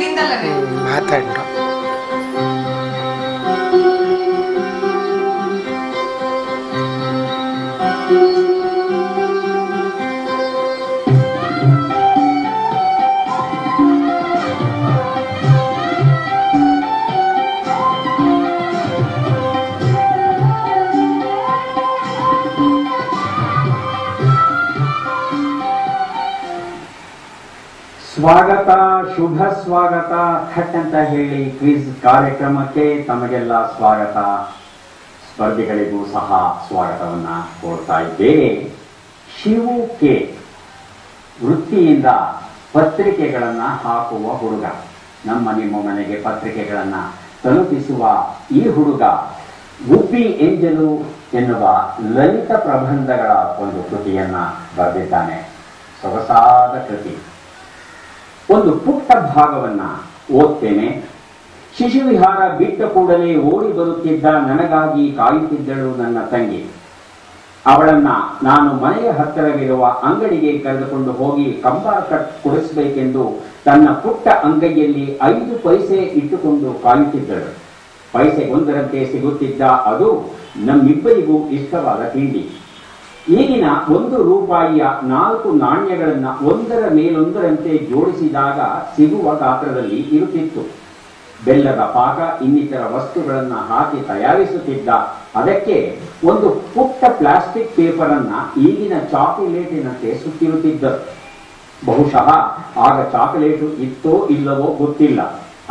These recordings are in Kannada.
ಮಾತಾಡ್ರು. ಸ್ವಾಗತ, ಶುಭ ಸ್ವಾಗತ. ಥಟ್ ಅಂತ ಹೇಳಿ ಕ್ವಿಜ್ ಕಾರ್ಯಕ್ರಮಕ್ಕೆ ತಮಗೆಲ್ಲ ಸ್ವಾಗತ. ಸ್ಪರ್ಧಿಗಳಿಗೂ ಸಹ ಸ್ವಾಗತವನ್ನ ಕೋರ್ತಾ ಇದ್ದೇವೆ. ಶಿವು ಕೆ ವೃತ್ತಿಯಿಂದ ಪತ್ರಿಕೆಗಳನ್ನ ಹಾಕುವ ಹುಡುಗ. ನಿಮ್ಮ ಮನೆಗೆ ಪತ್ರಿಕೆಗಳನ್ನ ತಲುಪಿಸುವ ಈ ಹುಡುಗ ಗುಬ್ಬಿ ಎಂಜಲು ಎನ್ನುವ ಲಲಿತ ಪ್ರಬಂಧಗಳ ಒಂದು ಕೃತಿಯನ್ನ ಬರೆದಿದ್ದಾನೆ. ಸೊಗಸಾದ ಕೃತಿ. ಒಂದು ಪುಟ್ಟ ಭಾಗವನ್ನ ಓದ್ತೇನೆ. ಶಿಶುವಿಹಾರ ಬಿಟ್ಟ ಕೂಡಲೇ ಓಡಿ ಬರುತ್ತಿದ್ದ ನನಗಾಗಿ ಕಾಯುತ್ತಿದ್ದಳು ನನ್ನ ತಂಗಿ. ಅವಳನ್ನ ನಾನು ಮನೆಯ ಹತ್ತಿರವಿರುವ ಅಂಗಡಿಗೆ ಕರೆದುಕೊಂಡು ಹೋಗಿ ಕಂಬಾರ್ ಕಟ್ ಕೊಡಿಸಬೇಕೆಂದು ತನ್ನ ಪುಟ್ಟ ಅಂಗೈಯಲ್ಲಿ 5 ಪೈಸೆ ಇಟ್ಟುಕೊಂಡು ಕಾಯುತ್ತಿದ್ದಳು. ಪೈಸೆಗೊಂದರಂತೆ ಸಿಗುತ್ತಿದ್ದ ಅದು ನಮ್ಮಿಬ್ಬರಿಗೂ ಇಷ್ಟವಾದ ತಿಂಡಿ. ಈಗಿನ 1 ರೂಪಾಯಿಯ 4 ನಾಣ್ಯಗಳನ್ನ ಒಂದರ ಮೇಲೊಂದರಂತೆ ಜೋಡಿಸಿದಾಗ ಸಿಗುವ ಗಾತ್ರದಲ್ಲಿ ಇರುತ್ತಿತ್ತು. ಬೆಲ್ಲದ ಪಾಕ ಇನ್ನಿತರ ವಸ್ತುಗಳನ್ನ ಹಾಕಿ ತಯಾರಿಸುತ್ತಿದ್ದ ಅದಕ್ಕೆ ಒಂದು ಪುಟ್ಟ ಪ್ಲಾಸ್ಟಿಕ್ ಪೇಪರ್ ಅನ್ನ ಈಗಿನ ಚಾಕೊಲೇಟಿನಂತೆ ಸುತ್ತಿರುತ್ತಿದ್ದರು. ಬಹುಶಃ ಆಗ ಚಾಕೊಲೇಟು ಇತ್ತೋ ಇಲ್ಲವೋ ಗೊತ್ತಿಲ್ಲ.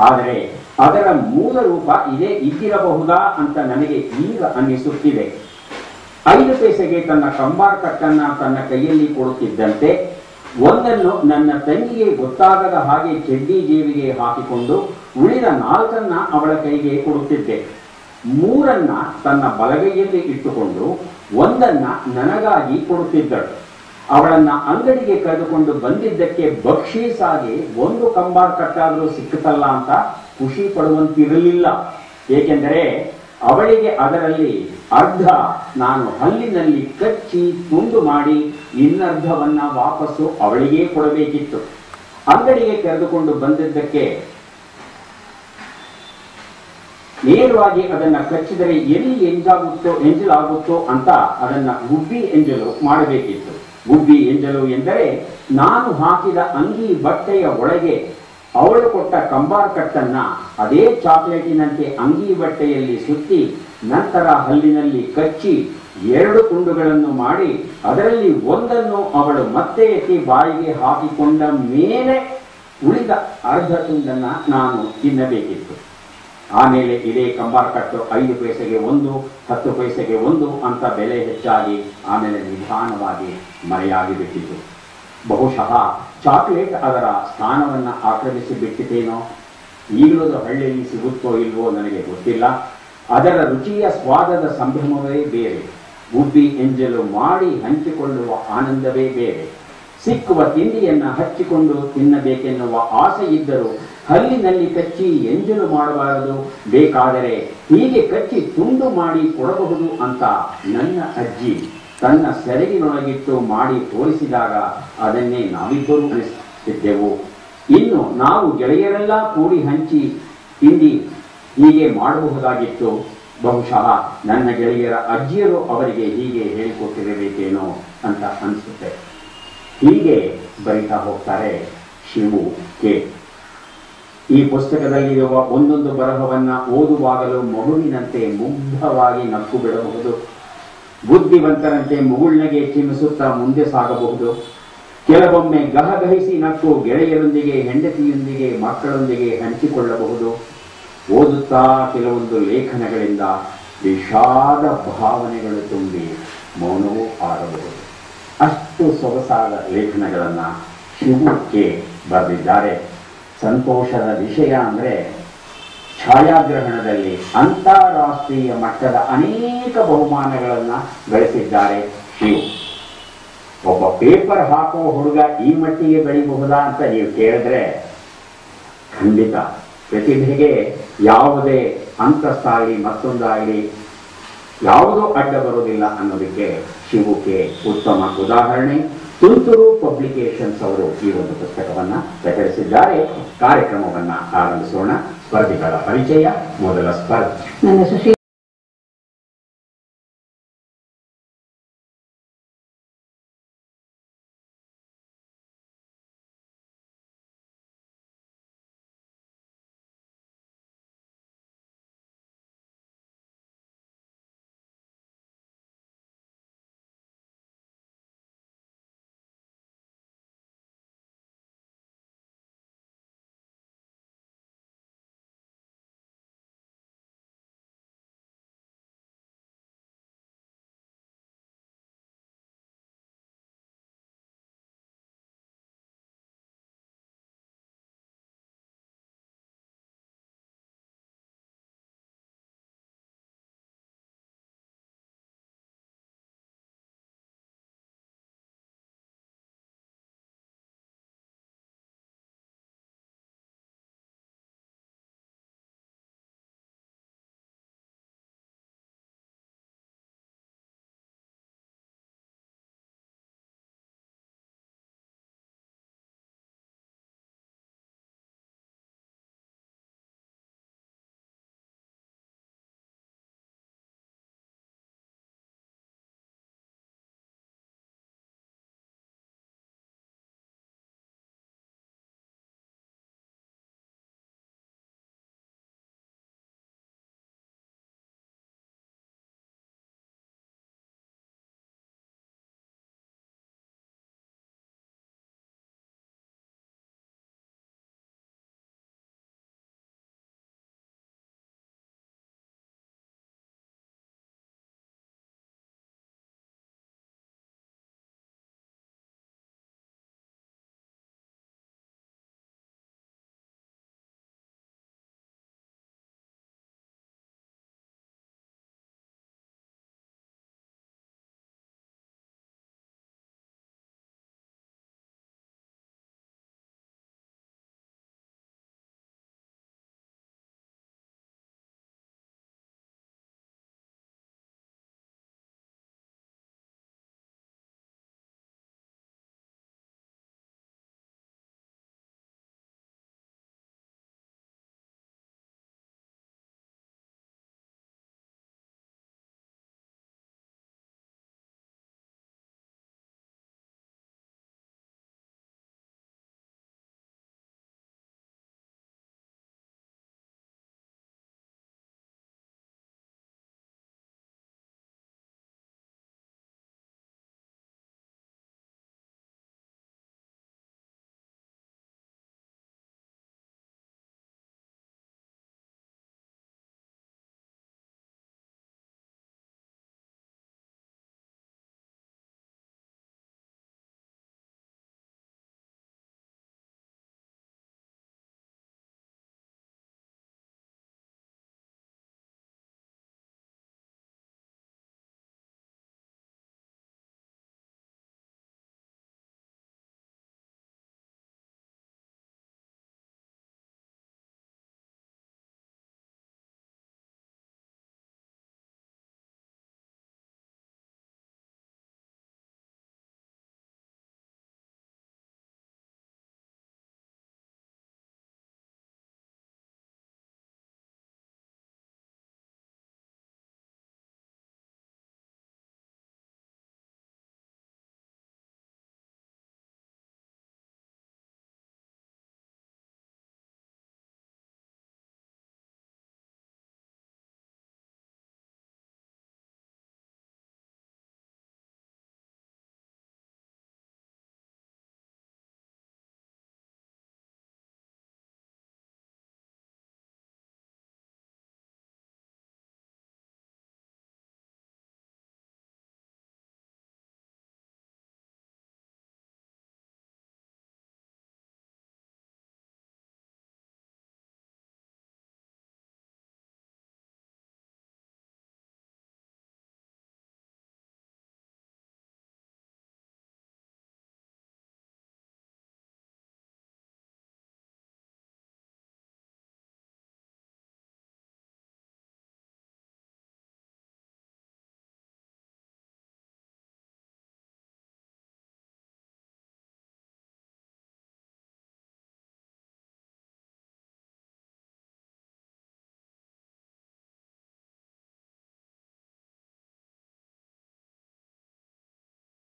ಆದರೆ ಅದರ ಮೂಲ ರೂಪ ಇದೇ ಇದ್ದಿರಬಹುದಾ ಅಂತ ನನಗೆ ಈಗ ಅನ್ನಿಸುತ್ತಿದೆ. 5 ಪೈಸೆಗೆ ತನ್ನ ಕಂಬಾರ್ ಕಟ್ಟನ್ನ ತನ್ನ ಕೈಯಲ್ಲಿ ಕೊಡುತ್ತಿದ್ದಂತೆ ಒಂದನ್ನು ನನ್ನ ತಂಗಿಗೆ ಗೊತ್ತಾಗದ ಹಾಗೆ ಚೆಡ್ಡಿ ಜೇಬಿಗೆ ಹಾಕಿಕೊಂಡು ಉಳಿದ 4 ಅವಳ ಕೈಗೆ ಕೊಡುತ್ತಿದ್ದೆ. 3 ತನ್ನ ಬಲಗೈಯಲ್ಲಿ ಇಟ್ಟುಕೊಂಡು 1 ನನಗಾಗಿ ಕೊಡುತ್ತಿದ್ದಳು. ಅವಳನ್ನ ಅಂಗಡಿಗೆ ಕರೆದುಕೊಂಡು ಬಂದಿದ್ದಕ್ಕೆ ಬಕ್ಷೀಸಾಗಿ 1 ಕಂಬಾರ್ ಕಟ್ಟಾದರೂ ಸಿಕ್ಕುತ್ತಲ್ಲ ಅಂತ ಖುಷಿ ಪಡುವಂತಿರಲಿಲ್ಲ. ಏಕೆಂದರೆ ಅವಳಿಗೆ ಅದರಲ್ಲಿ ಅರ್ಧ ನಾನು ಹಲ್ಲಿನಲ್ಲಿ ಕಚ್ಚಿ ತುಂಡು ಮಾಡಿ ಇನ್ನರ್ಧವನ್ನ ವಾಪಸ್ಸು ಅವಳಿಗೆ ಕೊಡಬೇಕಿತ್ತು. ಅಂಗಡಿಗೆ ಕರೆದುಕೊಂಡು ಬಂದಿದ್ದಕ್ಕೆ ನೇರವಾಗಿ ಅದನ್ನ ಕಚ್ಚಿದರೆ ಎಲ್ಲಿ ಎಂಜಲಾಗುತ್ತೋ ಅಂತ ಅದನ್ನ ಗುಬ್ಬಿ ಎಂಜಲು ಮಾಡಬೇಕಿತ್ತು. ಗುಬ್ಬಿ ಎಂಜಲು ಎಂದರೆ ನಾನು ಹಾಕಿದ ಅಂಗಿ ಬಟ್ಟೆಯ ಒಳಗೆ ಅವಳು ಕೊಟ್ಟ ಕಂಬಾರ್ ಕಟ್ಟನ್ನ ಅದೇ ಚಾಕ್ಲೇಟಿನಂತೆ ಅಂಗಿ ಬಟ್ಟೆಯಲ್ಲಿ ಸುತ್ತಿ ನಂತರ ಹಲ್ಲಿನಲ್ಲಿ ಕಚ್ಚಿ 2 ತುಂಡುಗಳನ್ನು ಮಾಡಿ ಅದರಲ್ಲಿ 1 ಅವಳು ಮತ್ತೆ ಎತ್ತಿ ಬಾಯಿಗೆ ಹಾಕಿಕೊಂಡ ಮೇಲೆ ಉಳಿದ ಅರ್ಧ ತುಂಡನ್ನ ನಾನು ತಿನ್ನಬೇಕಿತ್ತು. ಆಮೇಲೆ ಇದೇ ಕಂಬಾರ್ ಕಟ್ಟು 5 ಪೈಸೆಗೆ 1, 10 ಪೈಸೆಗೆ 1 ಅಂತ ಬೆಲೆ ಹೆಚ್ಚಾಗಿ ಆಮೇಲೆ ನಿಧಾನವಾಗಿ ಮರೆಯಾಗಿ ಬಿಟ್ಟಿತು. ಬಹುಶಃ ಚಾಕ್ಲೇಟ್ ಅದರ ಸ್ಥಾನವನ್ನ ಆಕ್ರಮಿಸಿ ಬಿಟ್ಟಿತೇನೋ. ಈಗಲೂ ಹಳ್ಳಿಯಲ್ಲಿ ಸಿಗುತ್ತೋ ಇಲ್ವೋ ನನಗೆ ಗೊತ್ತಿಲ್ಲ. ಅದರ ರುಚಿಯ ಸ್ವಾದದ ಸಂಭ್ರಮವೇ ಬೇರೆ. ಗುಬ್ಬಿ ಎಂಜಲು ಮಾಡಿ ಹಂಚಿಕೊಳ್ಳುವ ಆನಂದವೇ ಬೇರೆ. ಸಿಕ್ಕುವ ತಿಂಡಿಯನ್ನ ಹಚ್ಚಿಕೊಂಡು ತಿನ್ನಬೇಕೆನ್ನುವ ಆಸೆ ಇದ್ದರೂ ಹಲ್ಲಿನಲ್ಲಿ ಕಚ್ಚಿ ಎಂಜಲು ಮಾಡಬಾರದು, ಬೇಕಾದರೆ ಹೀಗೆ ಕಚ್ಚಿ ತುಂಡು ಮಾಡಿ ಕೊಡಬಹುದು ಅಂತ ನನ್ನ ಅಜ್ಜಿ ತನ್ನ ಸೆರಗಿನೊಳಗಿಟ್ಟು ಮಾಡಿ ತೋರಿಸಿದಾಗ ಅದನ್ನೇ ನಾವಿಬ್ಬರೂ ಅನಿಸುತ್ತಿದ್ದೆವು. ಇನ್ನು ನಾವು ಗೆಳೆಯರೆಲ್ಲ ಕೂಡಿ ಹಂಚಿ ತಿಂಡಿ ಹೀಗೆ ಮಾಡಬಹುದಾಗಿತ್ತು. ಬಹುಶಃ ನನ್ನ ಗೆಳೆಯರ ಅಜ್ಜಿಯರು ಅವರಿಗೆ ಹೀಗೆ ಹೇಳಿಕೊಟ್ಟಿರಬೇಕೇನೋ ಅಂತ ಅನಿಸುತ್ತೆ. ಹೀಗೆ ಬರಿತಾ ಹೋಗ್ತಾರೆ ಶಿವು ಕೆ. ಈ ಪುಸ್ತಕದಲ್ಲಿರುವ ಒಂದೊಂದು ಬರಹವನ್ನ ಓದುವಾಗಲೂ ಮಗುವಿನಂತೆ ಮುಗ್ಧವಾಗಿ ನಕ್ಕು ಬಿಡಬಹುದು. ಬುದ್ಧಿವಂತರಂತೆ ಮುಗುಳ್ನಗೆ ಚಿಮ್ಮಿಸುತ್ತಾ ಮುಂದೆ ಸಾಗಬಹುದು. ಕೆಲವೊಮ್ಮೆ ಗಹಗಹಿಸಿ ನಕ್ಕು ಗೆಳೆಯರೊಂದಿಗೆ, ಹೆಂಡತಿಯೊಂದಿಗೆ, ಮಕ್ಕಳೊಂದಿಗೆ ಹಂಚಿಕೊಳ್ಳಬಹುದು. ಓದುತ್ತಾ ಕೆಲವೊಂದು ಲೇಖನಗಳಿಂದ ವಿಷಾದ ಭಾವನೆಗಳು ತುಂಬಿ ಮೌನವೂ ಆಡಬಹುದು. ಅಷ್ಟು ಸೊಗಸಾದ ಲೇಖನಗಳನ್ನ ಶಿವು ಕೆ ಬರೆದಿದ್ದಾರೆ. ಸಂತೋಷದ ವಿಷಯ ಅಂದ್ರೆ ಛಾಯಾಗ್ರಹಣದಲ್ಲಿ ಅಂತಾರಾಷ್ಟ್ರೀಯ ಮಟ್ಟದ ಅನೇಕ ಬಹುಮಾನಗಳನ್ನ ಗಳಿಸಿದ್ದಾರೆ ಶಿವು. ಒಬ್ಬ ಪೇಪರ್ ಹಾಕುವ ಹುಡುಗ ಈ ಮಟ್ಟಿಗೆ ಬೆಳಿಬಹುದಾ ಅಂತ ನೀವು ಕೇಳಿದ್ರೆ ಖಂಡಿತ. ಪ್ರತಿಭೆಗೆ ಯಾವುದೇ ಅಂತಸ್ತಾಗಲಿ ಮತ್ತೊಂದಾಗಲಿ ಯಾವುದೂ ಅಡ್ಡ ಬರೋದಿಲ್ಲ ಅನ್ನೋದಕ್ಕೆ ಶಿವು ಕೆ ಉತ್ತಮ ಉದಾಹರಣೆ. ತುಂತುರು ಪಬ್ಲಿಕೇಶನ್ಸ್ ಅವರು ಈ ಒಂದು ಪುಸ್ತಕವನ್ನ ಪ್ರಕಟಿಸಿದ್ದಾರೆ. ಕಾರ್ಯಕ್ರಮವನ್ನ ಆರಂಭಿಸೋಣ. ಸ್ಪರ್ಧಿಗಳ ಪರಿಚಯ. ಮೊದಲ ಸ್ಪರ್ಧಿ ನನ್ನ ಹೆಸರು